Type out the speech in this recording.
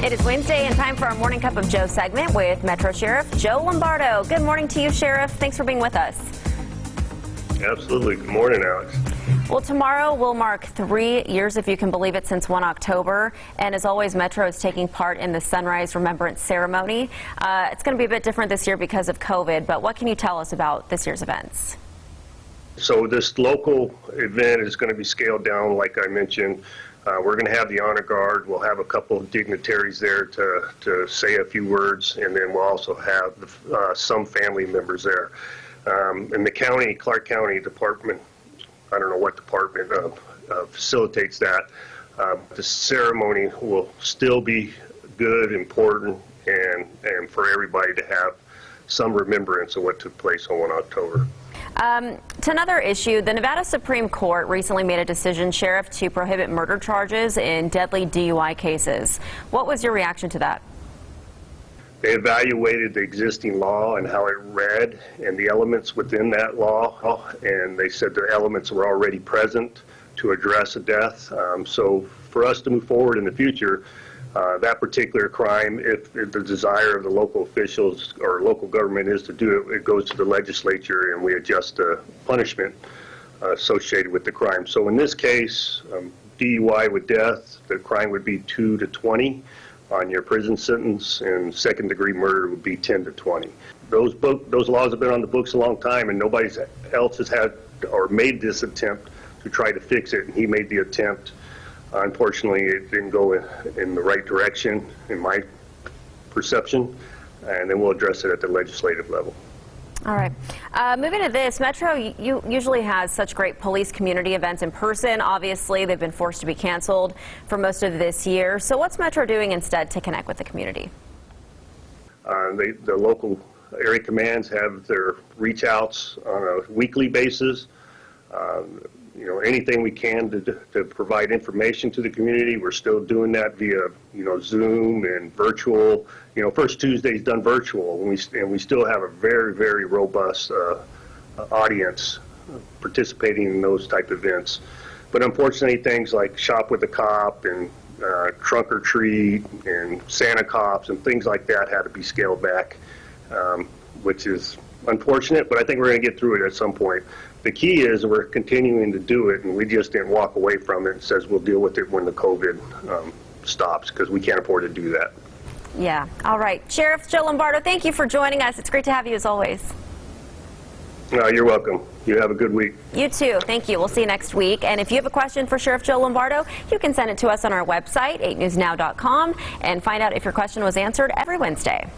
It is Wednesday and time for our Morning Cup of Joe segment with Metro Sheriff Joe Lombardo. Good morning to you, Sheriff. Thanks for being with us. Absolutely. Good morning, Alex. Well, tomorrow will mark 3 years, if you can believe it, since 1 October. And as always, Metro is taking part in the Sunrise Remembrance ceremony. It's going to be a bit different this year because of COVID, but what can you tell us about this year's events? So this local event is going to be scaled down, like I mentioned. We're going to have the honor guard. We'll have a couple of dignitaries there to say a few words, and then we'll also have some family members there. In the county, Clark County Department, I don't know what department facilitates that. The ceremony will still be good, important, and for everybody to have some remembrance of what took place on 1 October. To another issue, the Nevada Supreme Court recently made a decision, Sheriff, to prohibit murder charges in deadly DUI cases. What was your reaction to that? They evaluated the existing law and how it read and the elements within that law, and they said the elements were already present to address a death. So for us to move forward in the future, that particular crime, if the desire of the local officials or local government is to do it, it goes to the legislature and we adjust the punishment associated with the crime. So in this case, DUI with death, the crime would be 2 to 20 on your prison sentence, and second-degree murder would be 10 to 20. Those laws have been on the books a long time, and nobody else has had or made this attempt to try to fix it, and he made the attempt. Unfortunately, it didn't go in the right direction, in my perception, and then we'll address it at the legislative level. All right. Moving to this, Metro usually has such great police community events in person. Obviously, they've been forced to be canceled for most of this year. So what's Metro doing instead to connect with the community? The local area commands have their reach outs on a weekly basis. You know, anything we can to provide information to the community, we're still doing that via, Zoom and virtual. First Tuesday's done virtual, and we still have a very, very robust audience participating in those type of events. But unfortunately, things like Shop with a Cop and Trunk or Treat and Santa Cops and things like that had to be scaled back, which is unfortunate, but I think we're going to get through it at some point. The key is we're continuing to do it, and we just didn't walk away from it and says we'll deal with it when the COVID stops, because we can't afford to do that. Yeah. All right. Sheriff Joe Lombardo, thank you for joining us. It's great to have you as always. You're welcome. You have a good week. You too. Thank you. We'll see you next week. And if you have a question for Sheriff Joe Lombardo, you can send it to us on our website, 8newsnow.com, and find out if your question was answered every Wednesday.